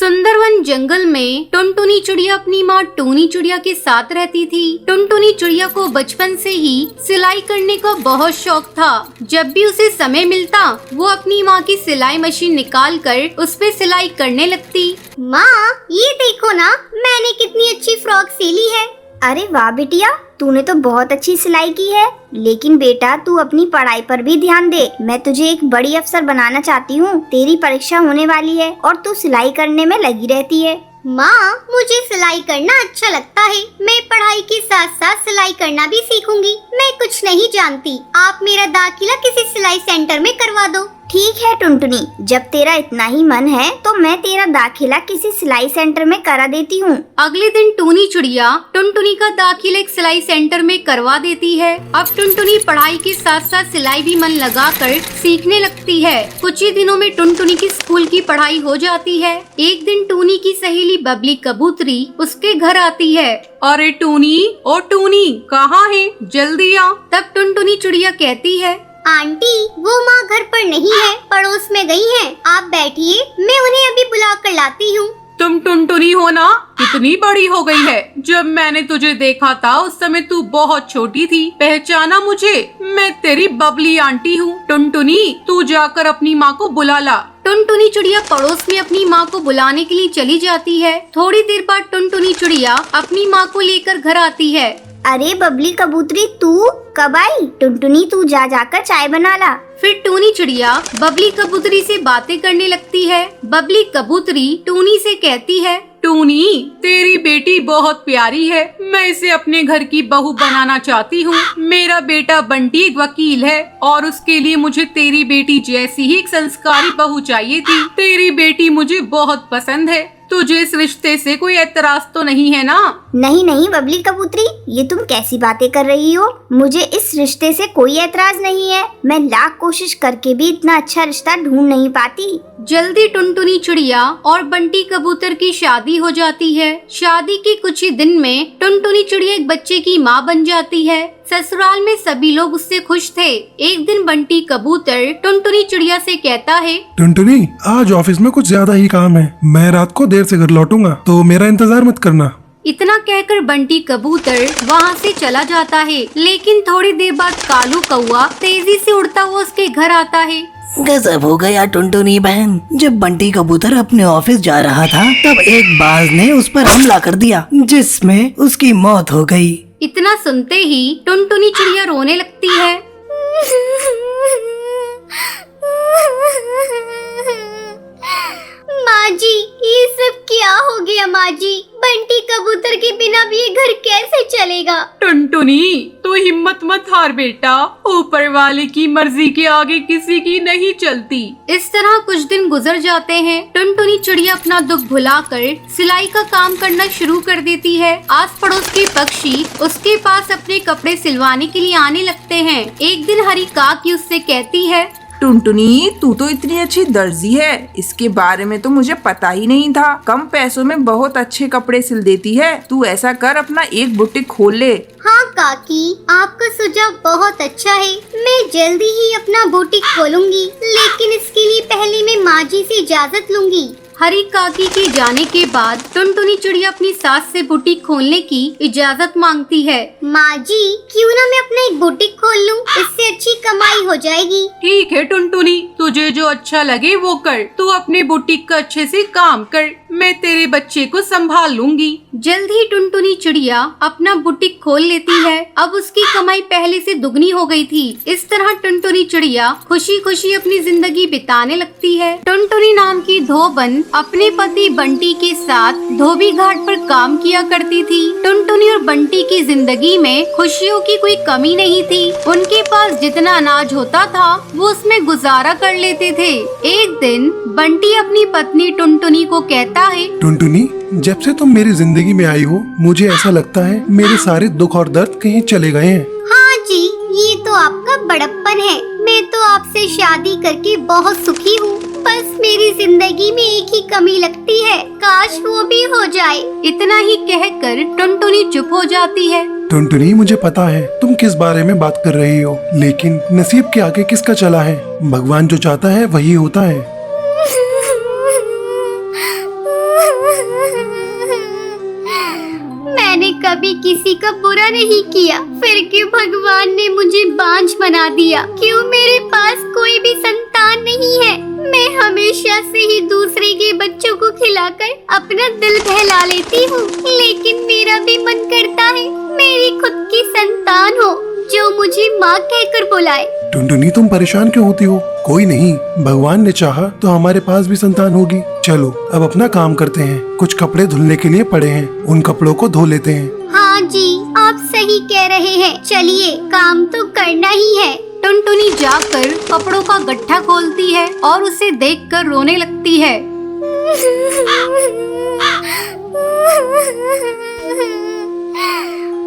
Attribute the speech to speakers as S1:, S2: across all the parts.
S1: सुंदरवन जंगल में टुनटुनी चिड़िया अपनी माँ टूनी चिड़िया के साथ रहती थी। टुनटुनी चिड़िया को बचपन से ही सिलाई करने का बहुत शौक था। जब भी उसे समय मिलता वो अपनी माँ की सिलाई मशीन निकाल कर उस पे सिलाई करने लगती।
S2: माँ ये देखो ना, मैंने कितनी अच्छी फ्रॉक सिली है। अरे वाह बिटिया, तूने तो बहुत अच्छी सिलाई की है। लेकिन बेटा तू अपनी पढ़ाई पर भी ध्यान दे। मैं तुझे एक बड़ी अफसर बनाना चाहती हूँ। तेरी परीक्षा होने वाली है और तू सिलाई करने में लगी रहती है। माँ मुझे सिलाई करना अच्छा लगता है। मैं पढ़ाई के साथ साथ सिलाई करना भी सीखूंगी। मैं कुछ नहीं जानती, आप मेरा दाखिला किसी सिलाई सेंटर में करवा दो। ठीक है टुनटुनी, जब तेरा इतना ही मन है तो मैं तेरा दाखिला किसी सिलाई सेंटर में करा देती हूँ।
S1: अगले दिन टूनी चिड़िया टुनटुनी का दाखिला एक सिलाई सेंटर में करवा देती है। अब टुनटुनी पढ़ाई के साथ साथ सिलाई भी मन लगाकर सीखने लगती है। कुछ ही दिनों में टुनटुनी की स्कूल की पढ़ाई हो जाती है। एक दिन टूनी की सहेली बबली कबूतरी उसके घर आती है।
S3: अरे टूनी, ओ टूनी कहाँ है, जल्दी आ।
S1: तब टुनटुनी चिड़िया कहती है,
S2: आंटी वो माँ घर पर नहीं है, पड़ोस में गई हैं। आप बैठिए, मैं उन्हें अभी बुला कर लाती हूँ।
S3: तुम टुनटुनी हो ना? कितनी बड़ी हो गई है। जब मैंने तुझे देखा था उस समय तू बहुत छोटी थी। पहचाना मुझे? मैं तेरी बबली आंटी हूँ। टुनटुनी तू जाकर अपनी माँ को बुला ला।
S1: टुनटुनी चिड़िया पड़ोस में अपनी माँ को बुलाने के लिए चली जाती है। थोड़ी देर बाद टुनटुनी चिड़िया अपनी माँ को लेकर घर आती है।
S2: अरे बबली कबूतरी तू कब आई? टुनटुनी तू जाकर चाय बना ला।
S1: फिर टूनी चिड़िया बबली कबूतरी से बातें करने लगती है। बबली कबूतरी टूनी से कहती है,
S3: टूनी तेरी बेटी बहुत प्यारी है। मैं इसे अपने घर की बहू बनाना चाहती हूँ। मेरा बेटा बंटी एक वकील है और उसके लिए मुझे तेरी बेटी जैसी ही एक संस्कारी बहू चाहिए थी। तेरी बेटी मुझे बहुत पसंद है। तुझे इस रिश्ते से कोई एतराज तो नहीं है ना?
S2: नहीं नहीं बबली कबूतरी, ये तुम कैसी बातें कर रही हो? मुझे इस रिश्ते से कोई एतराज नहीं है। मैं लाख कोशिश करके भी इतना अच्छा रिश्ता ढूंढ नहीं पाती।
S1: जल्दी टुनटुनी चिड़िया और बंटी कबूतर की शादी हो जाती है। शादी के कुछ ही दिन में टुनटुनी चिड़िया एक बच्चे की माँ बन जाती है। ससुराल में सभी लोग उससे खुश थे। एक दिन बंटी कबूतर टुनटुनी चिड़िया से कहता है,
S4: टुनटुनी आज ऑफिस में कुछ ज्यादा ही काम है। मैं रात को देर से घर लौटूंगा, तो मेरा इंतजार मत करना।
S1: इतना कहकर बंटी कबूतर वहाँ से चला जाता है। लेकिन थोड़ी देर बाद कालू कौआ तेजी से उड़ता हुआ उसके घर आता है।
S5: गजब हो गया टुनटुनी बहन। जब बंटी कबूतर अपने ऑफिस जा रहा था तब एक बाज ने उस पर हमला कर दिया, जिसमें उसकी मौत हो गई।
S1: इतना सुनते ही टुनटुनी चिड़िया रोने लगती है।
S2: माँ जी ये सब क्या हो गया? माँ जी बंटी कबूतर के बिना भी ये घर कैसे चलेगा?
S3: टुनटुनी तू हिम्मत मत हार बेटा। ऊपर वाले की मर्जी के आगे किसी की नहीं चलती।
S1: इस तरह कुछ दिन गुजर जाते हैं। टुनटुनी चिड़िया अपना दुख भुलाकर सिलाई का काम करना शुरू कर देती है। आस पड़ोस के पक्षी उसके पास अपने कपड़े सिलवाने के लिए आने लगते हैं। एक दिन हरी काकी उससे कहती है,
S6: टुनटुनी तू तो इतनी अच्छी दर्जी है, इसके बारे में तो मुझे पता ही नहीं था। कम पैसों में बहुत अच्छे कपड़े सिल देती है। तू ऐसा कर, अपना एक बुटीक खोल ले।
S2: हाँ काकी, आपका सुझाव बहुत अच्छा है। मैं जल्दी ही अपना बुटीक खोलूंगी, लेकिन इसके लिए पहले मैं माँ जी से इजाजत लूंगी।
S1: हरी काकी के जाने के बाद टुनटुनी चिड़िया अपनी सास से बुटीक खोलने की इजाजत मांगती है।
S2: माँ जी क्यों ना मैं अपना एक बुटीक खोल लूं, इससे अच्छी कमाई हो जाएगी।
S3: ठीक है टुनटुनी, तुझे जो अच्छा लगे वो कर। तू अपने बुटीक का अच्छे से काम कर, मैं तेरे बच्चे को संभाल लूंगी।
S1: जल्द ही टुनटुनी चिड़िया अपना बुटीक खोल लेती है। अब उसकी कमाई पहले से दुगनी हो गई थी। इस तरह टुनटुनी चिड़िया खुशी खुशी अपनी जिंदगी बिताने लगती है। टुनटुनी नाम की धोबन अपने पति बंटी के साथ धोबी घाट पर काम किया करती थी। टुनटुनी और बंटी की जिंदगी में खुशियों की कोई कमी नहीं थी। उनके पास जितना अनाज होता था वो उसमें गुजारा कर लेते थे। एक दिन बंटी अपनी पत्नी टुनटुनी को कहता है,
S4: टुनटुनी जब से तुम मेरी जिंदगी में आई हो मुझे ऐसा लगता है मेरे सारे दुख और दर्द कहीं चले गए हैं।
S2: हाँ जी, ये तो आपका बड़प्पन है। मैं तो आपसे शादी करके बहुत सुखी हूँ। बस मेरी जिंदगी में एक ही कमी लगती है, काश वो भी हो जाए।
S1: इतना ही कहकर टुनटुनी चुप हो जाती है।
S4: टुनटुनी मुझे पता है तुम किस बारे में बात कर रही हो, लेकिन नसीब के आगे किसका चला है। भगवान जो चाहता है वही होता है।
S2: कभी किसी का बुरा नहीं किया, फिर क्यों भगवान ने मुझे बांझ बना दिया? क्यों मेरे पास कोई भी संतान नहीं है? मैं हमेशा से ही दूसरे के बच्चों को खिलाकर अपना दिल बहला लेती हूँ, लेकिन मेरा भी मन करता है मेरी खुद की संतान हो जो मुझे माँ कहकर बुलाए।
S4: टुनटुनी, तुम परेशान क्यों होती हो? कोई नहीं, भगवान ने चाहा तो हमारे पास भी संतान होगी। चलो अब अपना काम करते हैं। कुछ कपड़े धुलने के लिए पड़े हैं, उन कपड़ों को धो लेते हैं।
S2: हाँ जी, आप सही कह रहे हैं। चलिए, काम तो करना ही है।
S1: टुनटुनी जाकर कपड़ों का गट्ठा खोलती है और उसे देखकर रोने लगती है।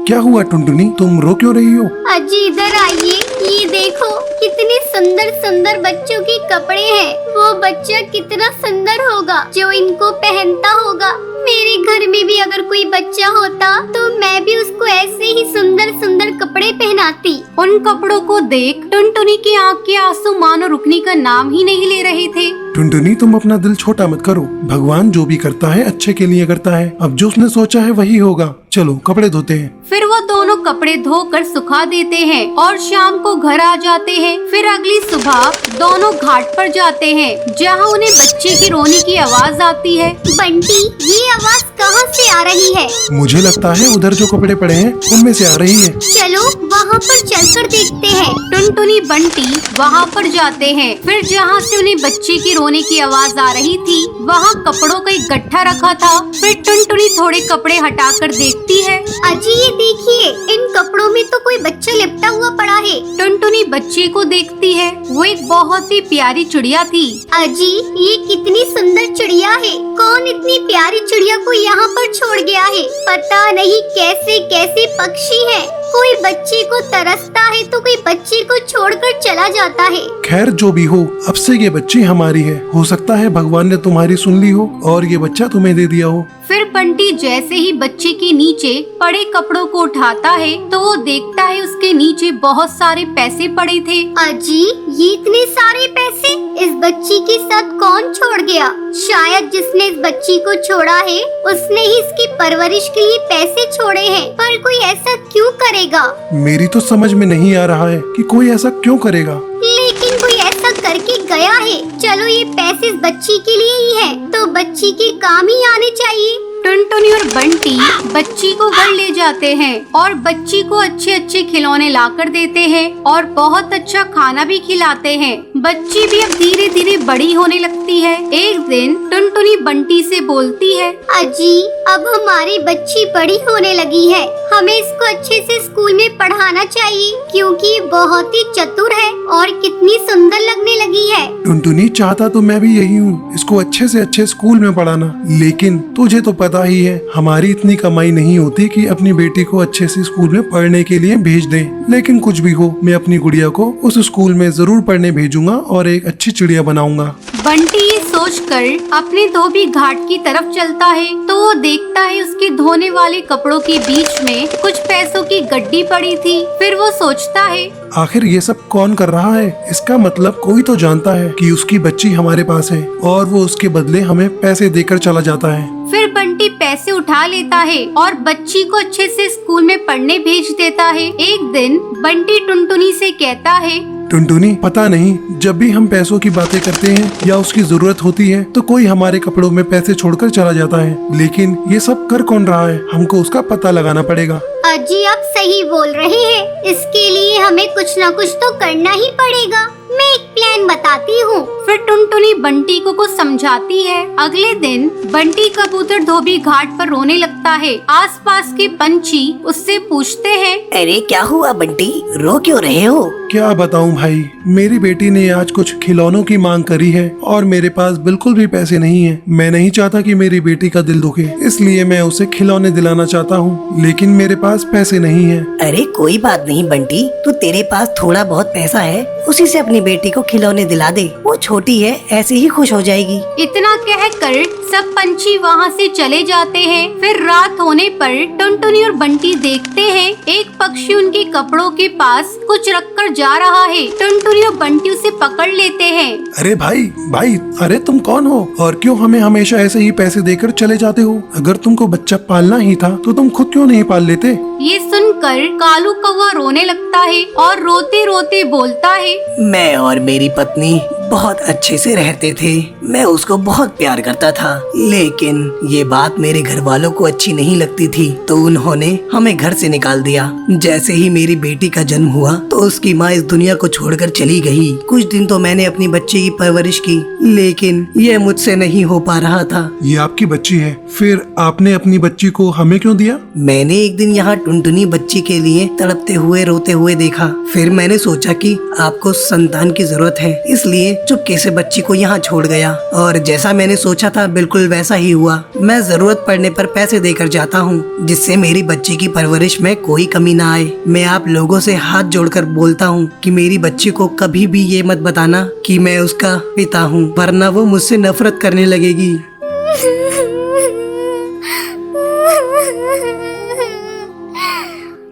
S4: क्या हुआ टुनटुनी, तुम रो क्यों रही हो?
S2: अजी इधर आइए, ये देखो कितने सुंदर सुंदर बच्चों के कपड़े हैं। वो बच्चा कितना सुंदर होगा जो इनको पहनता होगा। मेरे घर में भी अगर कोई बच्चा होता तो मैं भी उसको ऐसे ही सुंदर सुंदर कपड़े पहनाती।
S1: उन कपड़ों को देख टुनटुनी की आंख के आंसू मानो रुकने का नाम ही नहीं ले रहे थे।
S4: टुनटुनी, तुम अपना दिल छोटा मत करो। भगवान जो भी करता है अच्छे के लिए करता है। अब जो उसने सोचा है वही होगा। चलो कपड़े धोते हैं।
S1: फिर वो दोनों कपड़े धोकर सुखा देते हैं और शाम को घर आ जाते हैं। फिर अगली सुबह दोनों घाट पर जाते हैं, जहाँ उन्हें बच्चे की रोने की आवाज आती है।
S2: बंटी, ये आवाज कहाँ से आ रही है?
S4: मुझे लगता है उधर जो कपड़े पड़े हैं उनमें से आ रही है।
S2: चलो वहाँ पर चलकर देखते हैं।
S1: टुनटुनी बंटी वहाँ पर जाते हैं। फिर जहाँ से उन्हें बच्चे की रोने की आवाज आ रही थी, वहाँ कपड़ों का एक गट्ठा रखा था। फिर टुनटुनी थोड़े कपड़े हटाकर देखती है।
S2: अजी ये देखिए, इन कपड़ों में तो कोई बच्चा लिपटा हुआ पड़ा है।
S1: टुनटुनी बच्चे को देखती है। वो एक बहुत ही प्यारी चिड़िया थी।
S2: अजी ये कितनी सुंदर चिड़िया है। कौन इतनी प्यारी चिड़िया को यहाँ पर छोड़ गया है? पता नहीं कैसे कैसे पक्षी है। कोई बच्चे को तरसता है तो कोई बच्चे को छोड़कर चला जाता है।
S4: खैर जो भी हो, अब से ये बच्ची हमारी है। हो सकता है भगवान ने तुम्हारी सुन ली हो और ये बच्चा तुम्हें दे दिया हो।
S1: फिर बंटी जैसे ही बच्चे के नीचे पड़े कपड़ों को उठाता है तो वो देखता है उसके नीचे बहुत सारे पैसे पड़े थे।
S2: अजी ये इतने सारे पैसे इस बच्ची के साथ कौन छोड़ गया? शायद जिसने इस बच्ची को छोड़ा है उसने ही इसकी परवरिश के लिए पैसे छोड़े हैं। पर कोई ऐसा क्यों करेगा?
S4: मेरी तो समझ में नहीं आ रहा है कि कोई ऐसा क्यों करेगा।
S2: लेकिन कोई ऐसा करके गया है। चलो ये पैसे इस बच्ची के लिए ही है, तो बच्ची के काम ही आने चाहिए।
S1: टुनटुनी और बंटी बच्ची को घर ले जाते हैं और बच्ची को अच्छे अच्छे खिलौने लाकर देते हैं और बहुत अच्छा खाना भी खिलाते हैं। बच्ची भी अब धीरे धीरे बड़ी होने लगती है। एक दिन टुनटुनी बंटी से बोलती है,
S2: अजी अब हमारी बच्ची बड़ी होने लगी है, हमें इसको अच्छे से स्कूल में पढ़ाना चाहिए क्योंकि ये बहुत ही चतुर है और कितनी सुंदर लगने लगी है।
S4: टुनटुनी, चाहता तो मैं भी यही हूँ, इसको अच्छे से अच्छे स्कूल में पढ़ाना। लेकिन तुझे तो पता ही है हमारी इतनी कमाई नहीं होती कि अपनी बेटी को अच्छे से स्कूल में पढ़ने के लिए भेज दें। लेकिन कुछ भी हो, मैं अपनी गुड़िया को उस स्कूल में जरूर पढ़ने भेजूंगा और एक अच्छी चिड़िया बनाऊंगा।
S1: बंटी ये सोचकर अपने धोबी घाट की तरफ चलता है तो वो देखता है उसके धोने वाले कपड़ों के बीच में कुछ पैसों की गड्डी पड़ी थी। फिर वो सोचता है,
S4: आखिर ये सब कौन कर रहा है? इसका मतलब कोई तो जानता है कि उसकी बच्ची हमारे पास है और वो उसके बदले हमें पैसे देकर चला जाता है।
S1: फिर बंटी पैसे उठा लेता है और बच्ची को अच्छे से स्कूल में पढ़ने भेज देता है। एक दिन बंटी टुनटुनी से कहता है,
S4: टुनटुनी, पता नहीं जब भी हम पैसों की बातें करते हैं या उसकी जरूरत होती है तो कोई हमारे कपड़ों में पैसे छोड़कर चला जाता है। लेकिन ये सब कर कौन रहा है? हमको उसका पता लगाना पड़ेगा।
S2: अजी आप सही बोल रहे हैं, इसके लिए हमें कुछ न कुछ तो करना ही पड़ेगा। मैं एक प्लान बताती हूँ।
S1: फिर टुनटुनी बंटी को कुछ समझाती है। अगले दिन बंटी कबूतर धोबी घाट पर रोने लगता है। आसपास के पंछी उससे पूछते हैं,
S5: अरे क्या हुआ बंटी, रो क्यों रहे हो?
S4: क्या बताऊं भाई, मेरी बेटी ने आज कुछ खिलौनों की मांग करी है और मेरे पास बिल्कुल भी पैसे नहीं है। मैं नहीं चाहता कि मेरी बेटी का दिल दुखे, इसलिए मैं उसे खिलौने दिलाना चाहता हूँ, लेकिन मेरे पास पैसे नहीं है।
S5: अरे कोई बात नहीं बंटी, तू तेरे पास थोड़ा बहुत पैसा है, उसी से अपनी बेटी को खिलौने दिला दे। वो छोटी है, ऐसे ही खुश हो जाएगी।
S1: इतना कहकर सब पंछी वहाँ से चले जाते हैं। फिर रात होने पर टुनटुनी और बंटी देखते हैं एक पक्षी उनके कपड़ों के पास कुछ रखकर जा रहा है। टुनटुनी और बंटी उसे पकड़ लेते हैं।
S4: अरे भाई भाई, अरे तुम कौन हो और क्यों हमें हमेशा ऐसे ही पैसे देकर चले जाते हो? अगर तुमको बच्चा पालना ही था तो तुम खुद क्यों नहीं पाल लेते?
S1: ये सुनकर कालू कौवा रोने लगता है और रोते रोते बोलता है,
S5: मैं और मेरी पत्नी बहुत अच्छे से रहते थे। मैं उसको बहुत प्यार करता था, लेकिन ये बात मेरे घर वालों को अच्छी नहीं लगती थी, तो उन्होंने हमें घर से निकाल दिया। जैसे ही मेरी बेटी का जन्म हुआ तो उसकी माँ इस दुनिया को छोड़कर चली गई। कुछ दिन तो मैंने अपनी बच्ची की परवरिश की, लेकिन ये मुझसे नहीं हो पा रहा था।
S4: ये आपकी बच्ची है, फिर आपने अपनी बच्ची को हमें क्यों दिया?
S5: मैंने एक दिन यहाँ टुनटुनी बच्ची के लिए तड़पते हुए रोते हुए देखा। फिर मैंने सोचा कि आपको संतान की जरूरत है, इसलिए चुपके से बच्ची को यहाँ छोड़ गया। और जैसा मैंने सोचा था बिल्कुल वैसा ही हुआ। मैं जरूरत पड़ने पर पैसे देकर जाता हूँ, जिससे मेरी बच्ची की परवरिश में कोई कमी ना आए। मैं आप लोगों से हाथ जोड़कर बोलता हूँ कि मेरी बच्ची को कभी भी ये मत बताना कि मैं उसका पिता हूँ, वरना वो मुझसे नफरत करने लगेगी।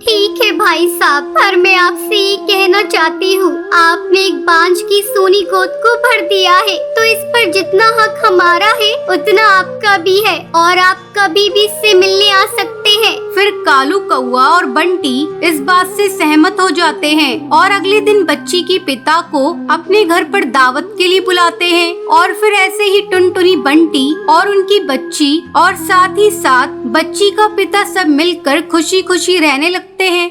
S2: ठीक है भाई साहब, पर मैं आपसे ये कहना चाहती हूँ, आपने एक बांझ की सोनी गोद को भर दिया है, तो इस पर जितना हक हमारा है उतना आपका भी है, और आप कभी भी इससे मिलने आ सकते हैं।
S1: फिर कालू कौवा और बंटी इस बात से सहमत हो जाते हैं और अगले दिन बच्ची के पिता को अपने घर पर दावत के लिए बुलाते हैं। और फिर ऐसे ही टुनटुनी, बंटी और उनकी बच्ची और साथ ही साथ बच्ची का पिता सब मिलकर खुशी खुशी रहने लगते हैं।